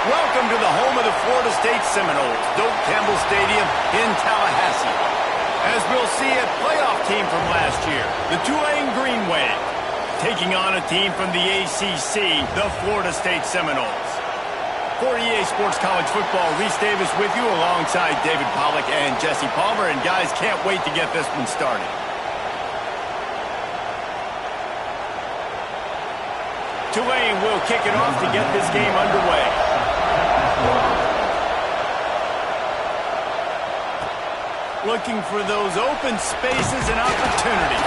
Welcome to the home of the Florida State Seminoles, Doak Campbell Stadium in Tallahassee. As we'll see, a playoff team from last year, the Tulane Green Wave, taking on a team from the ACC, the Florida State Seminoles. For EA Sports College Football, Reese Davis with you alongside David Pollack and Jesse Palmer. And guys, can't wait to get this one started. Tulane will kick it off to get this game underway. Looking for those open spaces and opportunity.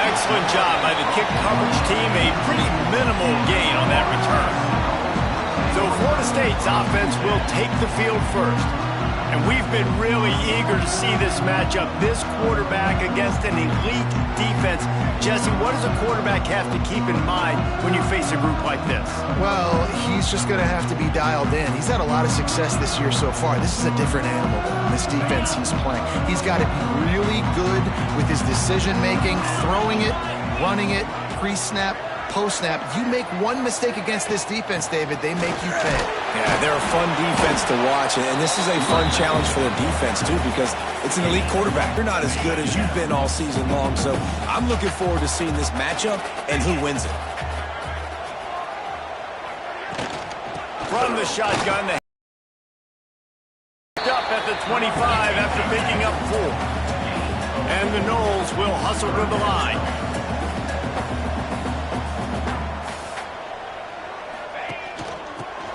Excellent job by the kick coverage team. A pretty minimal gain on that return. So Florida State's offense will take the field first. And we've been really eager to see this matchup, this quarterback against an elite defense. Jesse, what does a quarterback have to keep in mind when you face a group like this? Well, he's just going to have to be dialed in. He's had a lot of success this year so far. This is a different animal than this defense he's playing. He's got to be really good with his decision-making, throwing it, running it, pre-snap, post-snap. You make one mistake against this defense, David, they make you pay. Yeah, they're a fun defense to watch, and this is a fun challenge for the defense, too, because it's an elite quarterback. You're not as good as you've been all season long, so I'm looking forward to seeing this matchup and who wins it. From the shotgun, the up at the 25 after picking up 4. And the Noles will hustle to the line.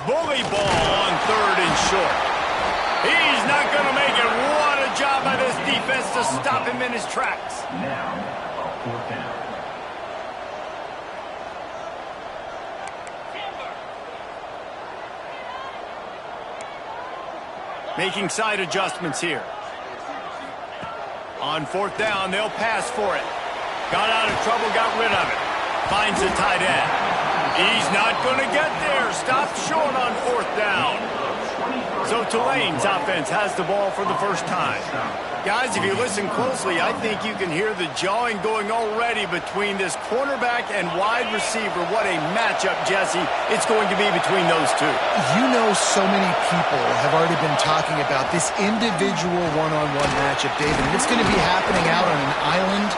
Bully ball on 3rd and short. He's not going to make it. What a job by this defense to stop him in his tracks. Now, 4th down. Making side adjustments here. On 4th down, they'll pass for it. Got out of trouble, got rid of it. Finds the tight end. He's not going to get there. Stopped short on 4th down. So Tulane's offense has the ball for the first time. Guys, if you listen closely, I think you can hear the jawing going already between this cornerback and wide receiver. What a matchup, Jesse, it's going to be between those two. You know, so many people have already been talking about this individual one-on-one matchup, David, and it's going to be happening out on an island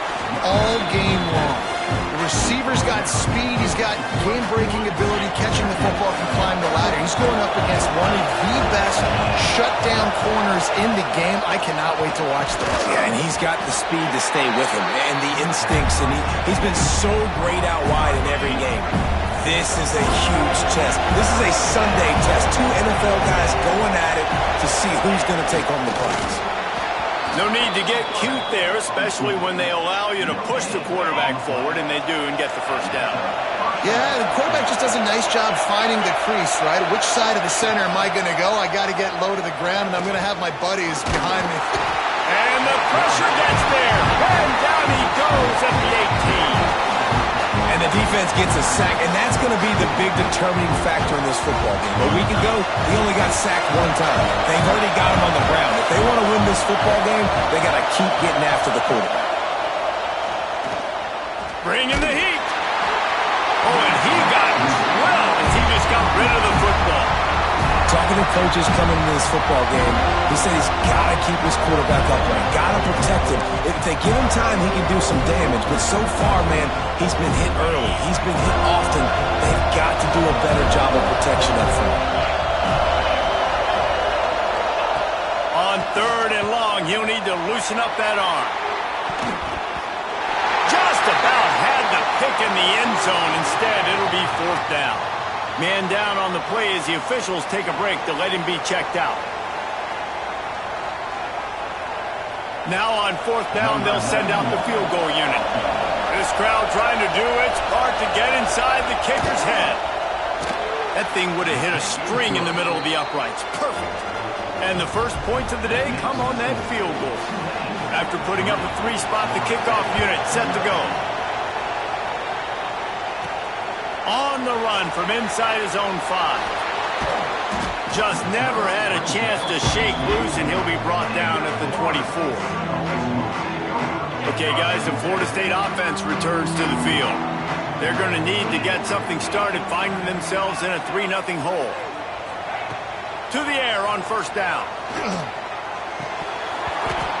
all game long. The receiver's got speed, he's got game-breaking ability, catching the football, can climb the ladder. He's going up against one of the best shutdown corners in the game. I cannot wait to watch this. Yeah, and he's got the speed to stay with him and the instincts, and he's been so great out wide in every game. This is a huge test. This is a Sunday test. 2 NFL guys going at it to see who's going to take home the prize. No need to get cute there, especially when they allow you to push the quarterback forward, and they do, and get the first down. Yeah, the quarterback just does a nice job finding the crease, right? Which side of the center am I going to go? I got to get low to the ground, and I'm going to have my buddies behind me. And the pressure gets there, and down he goes at the 18. And the defense gets a sack, and that's going to be the big determining factor in this football game. A week ago, he only got sacked 1 time. They've already got him on the ground. If they want to win this football game, they got to keep getting after the quarterback. Bringing the heat. Oh, and he got well as he just got rid of the football. Talking to coaches coming into this football game, he said he's got to keep his quarterback upright, got to protect him. If they give him time, he can do some damage. But so far, man, he's been hit early. He's been hit often. They've got to do a better job of protection up front. On 3rd and long, he'll need to loosen up that arm. Just about had the pick in the end zone. Instead, it'll be 4th down. Man down on the play as the officials take a break to let him be checked out. Now on 4th down, they'll send out the field goal unit. This crowd trying to do its part to get inside the kicker's head. That thing would have hit a string in the middle of the uprights. Perfect. And the first points of the day come on that field goal. After putting up a 3-spot, the kickoff unit set to go. On the run from inside his own 5. just never had a chance to shake loose, and he'll be brought down at the 24. Okay, guys, the Florida State offense returns to the field. They're going to need to get something started, finding themselves in a 3-0 hole. To the air on first down.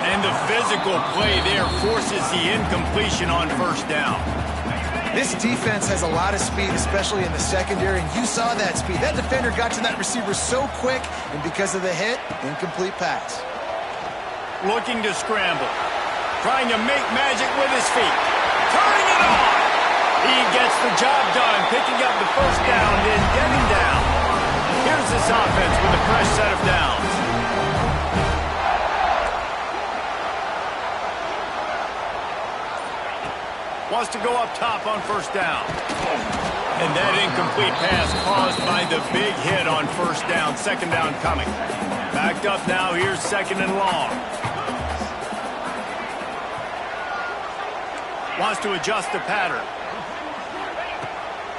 And the physical play there forces the incompletion on first down. This defense has a lot of speed, especially in the secondary, and you saw that speed. That defender got to that receiver so quick, and because of the hit, incomplete pass. Looking to scramble. Trying to make magic with his feet. Turning it on! He gets the job done, picking up the first down, then getting down. Here's this offense with a fresh set of downs. Wants to go up top on first down. And that incomplete pass caused by the big hit on first down. Second down coming. Backed up now. Here's second and long. Wants to adjust the pattern.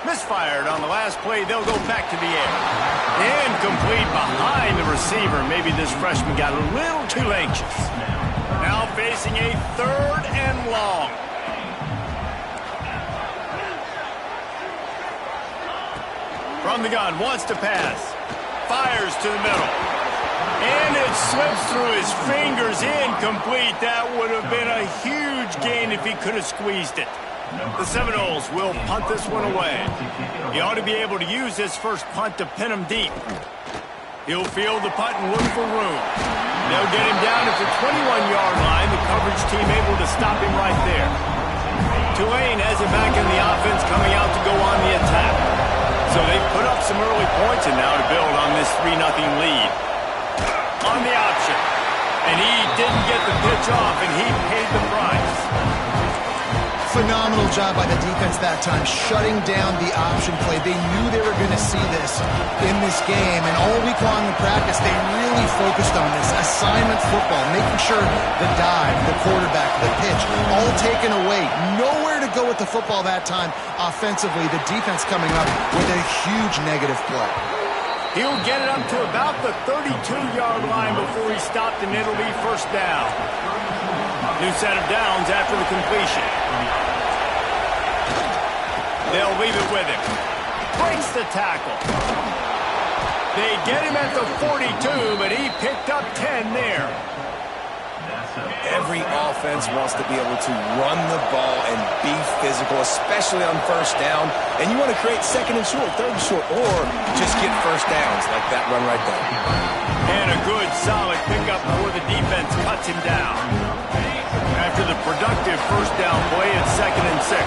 Misfired on the last play. They'll go back to the air. Incomplete behind the receiver. Maybe this freshman got a little too anxious. Now facing a third and long. From the gun, wants to pass. Fires to the middle. And it slips through his fingers. Incomplete. That would have been a huge gain if he could have squeezed it. The Seminoles will punt this one away. He ought to be able to use this first punt to pin him deep. He'll field the punt and look for room. They'll get him down at the 21-yard line. The coverage team able to stop him right there. Tulane has it back in the offense, coming out to go on the attack. So they put up some early points, and now to build on this 3-0 lead. On the option. And he didn't get the pitch off, and he paid the price. Phenomenal job by the defense that time, shutting down the option play. They knew they were going to see this in this game, and all week long in practice, they really focused on this assignment football, making sure the dive, the quarterback, the pitch, all taken away. Nowhere to go with the football that time offensively. The defense coming up with a huge negative play. He'll get it up to about the 32-yard line before he stopped, and it'll be first down. New set of downs after the completion. They'll leave it with him. Breaks the tackle. They get him at the 42, but he picked up 10 there. Every offense wants to be able to run the ball and be physical, especially on first down. And you want to create second and short, third and short, or just get first downs like that run right there. And a good, solid pickup before the defense cuts him down. After the productive first down play, it's 2nd and 6.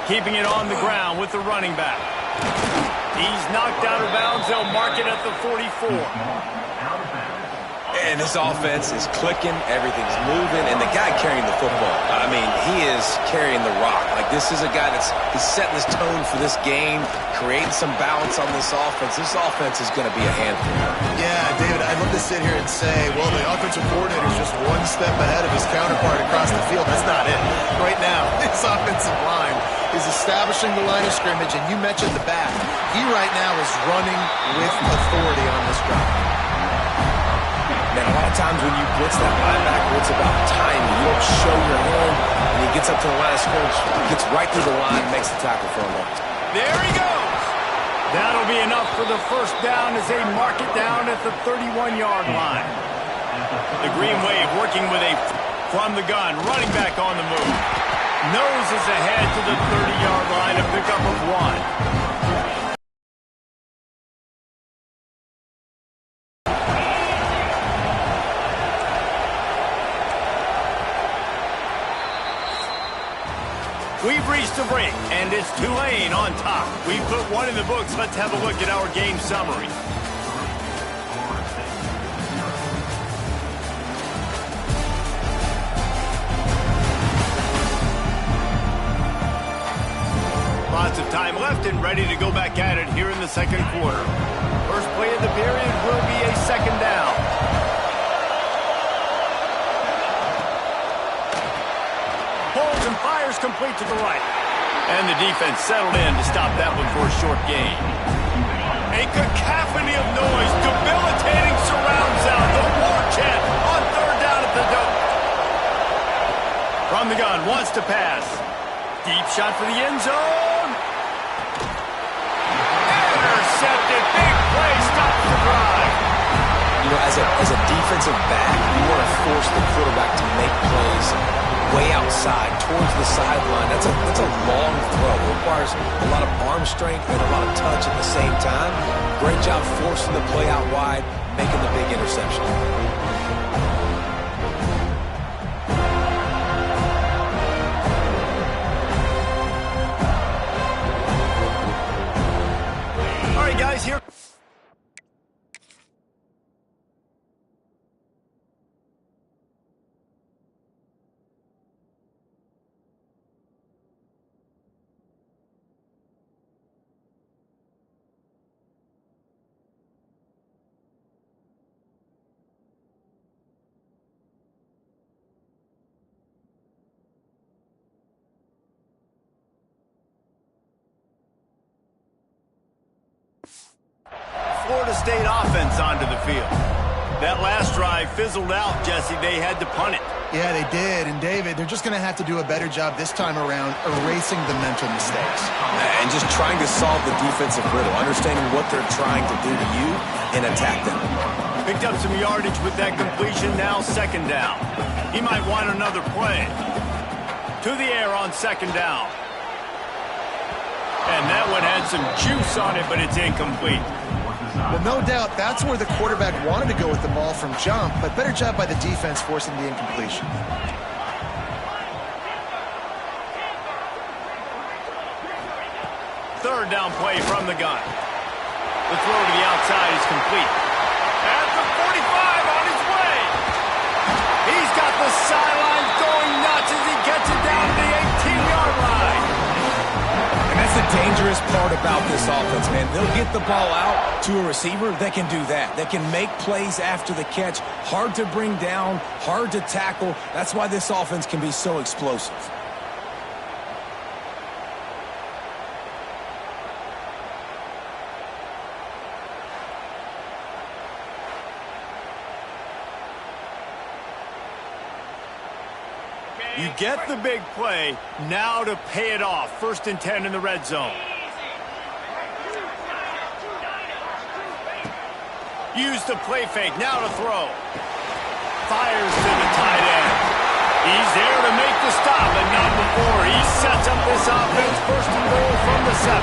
Keeping it on the ground with the running back. He's knocked out of bounds. They'll mark it at the 44. And this offense is clicking. Everything's moving. And the guy carrying the football, I mean, he is carrying the rock. Like, this is a guy he's setting this tone for this game, creating some balance on this offense. This offense is going to be a handful. Yeah, David, I'd love to sit here and say, well, the offensive coordinator is just one step ahead of his counterpart across the field. That's not it. Right now, this offensive line is establishing the line of scrimmage, and you mentioned the back. He right now is running with authority on this drive. Man, a lot of times when you blitz that linebacker, it's about timing. You don't show your hand, and he gets up to the line of scrimmage, gets right through the line, makes the tackle for a loss. There he goes. That'll be enough for the first down as they mark it down at the 31-yard line. The Green Wave working with a from the gun, running back on the move. Noses ahead to the 30-yard line, a pickup of 1. We've reached the break, and it's Tulane on top. We put one in the books. Let's have a look at our game summary. Lots of time left and ready to go back at it here in the second quarter. First play of the period will be a second down. Pulls and fires complete to the right. And the defense settled in to stop that one for a short gain. A cacophony of noise, debilitating surround sound, the war chant on third down at the dome. From the gun, wants to pass. Deep shot for the end zone. Intercepted, big play, stops the drive. You know, as a defensive back, you want to force the quarterback to make plays way outside, towards the sideline. That's a long throw. It requires a lot of arm strength and a lot of touch at the same time. Great job forcing the play out wide, making the big interception. All right, guys, here. Florida State offense onto the field. That last drive fizzled out, Jesse. They had to punt it. Yeah, they did. And, David, they're just going to have to do a better job this time around erasing the mental mistakes. And just trying to solve the defensive riddle, understanding what they're trying to do to you and attack them. Picked up some yardage with that completion, now second down. He might want another play. To the air on second down. And that one had some juice on it, but it's incomplete. Well, no doubt that's where the quarterback wanted to go with the ball from jump, but better job by the defense forcing the incompletion. Third down play from the gun. The throw to the outside is complete. At the 45 on his way. He's got the sideline going nuts as he gets it down to the 18-yard line. And that's the dangerous part about this offense, man. They'll get the ball out to a receiver. They can do that. They can make plays after the catch. Hard to bring down, hard to tackle. That's why this offense can be so explosive. You get the big play, now to pay it off. 1st and 10 in the red zone. Use the play fake, now to throw. Fires to the tight end. He's there to make the stop, but not before. He sets up this offense, 1st and goal from the 7.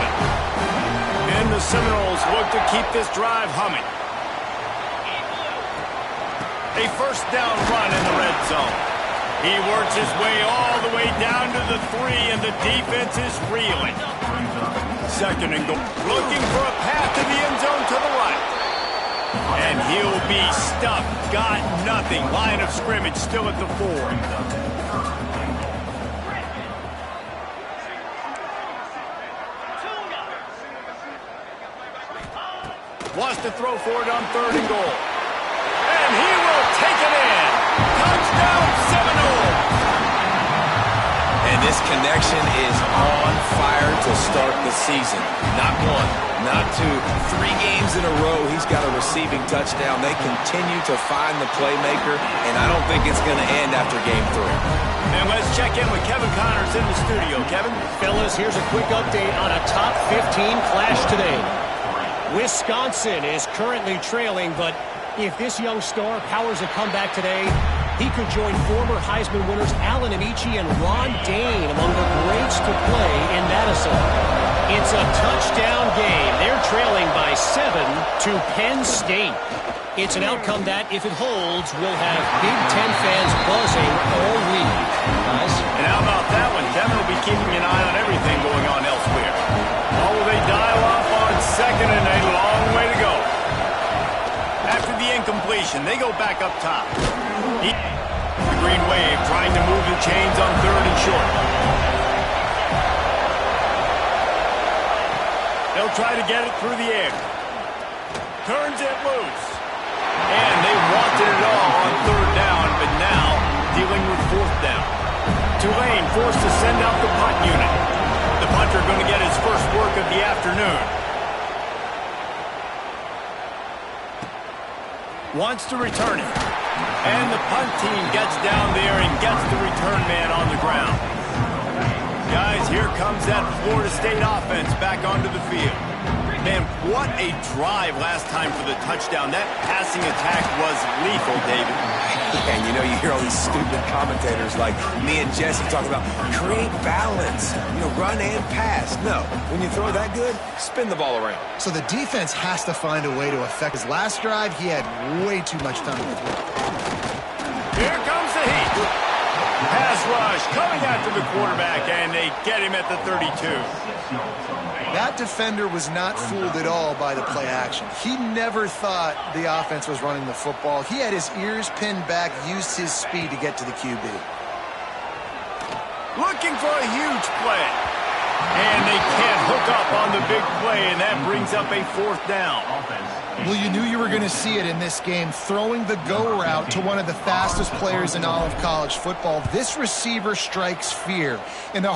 And the Seminoles look to keep this drive humming. A 1st down run in the red zone. He works his way all the way down to the 3, and the defense is reeling. 2nd and goal. Looking for a path to the end zone to the right. And he'll be stuffed. Got nothing. Line of scrimmage still at the 4. Wants to throw for it on 3rd and goal. And he will take it in. Touchdown, Seminoles. And this connection is on fire to start the season. Not 1, not 2, 3 games in a row. He's got a receiving touchdown. They continue to find the playmaker, and I don't think it's going to end after game 3. And let's check in with Kevin Connors in the studio. Kevin? Fellas, here's a quick update on a top 15 clash today. Wisconsin is currently trailing, but if this young star powers a comeback today, he could join former Heisman winners Allen Amici and Ron Dane among the greats to play in Madison. It's a touchdown game. They're trailing by 7 to Penn State. It's an outcome that, if it holds, will have Big Ten fans buzzing all week. Guys? And how about that one? Kevin will be keeping an eye on everything going on elsewhere. Or will they dial up on 2nd and a long way to go? After the incompletion, they go back up top. The Green Wave trying to move the chains on 3rd and short. They'll try to get it through the air. Turns it loose. And they wanted it all on 3rd down, but now dealing with 4th down. Tulane forced to send out the punt unit. The the punter going to get his first work of the afternoon. Wants to return it. And the punt team gets down there and gets the return man on the ground. Guys, here comes that Florida State offense back onto the field. Man, what a drive last time for the touchdown. That passing attack was lethal, David. And you know, you hear all these stupid commentators like me and Jesse talk about create balance, run and pass. No, when you throw that good, spin the ball around. So the defense has to find a way to affect his last drive. He had way too much time to throw. Here comes the heat. Pass rush coming after the quarterback, and they get him at the 32. That defender was not fooled at all by the play action. He never thought the offense was running the football. He had his ears pinned back, used his speed to get to the QB. Looking for a huge play. And they can't hook up on the big play, and that brings up a 4th down. Well, you knew you were going to see it in this game, throwing the go route to one of the fastest players in all of college football. This receiver strikes fear. In the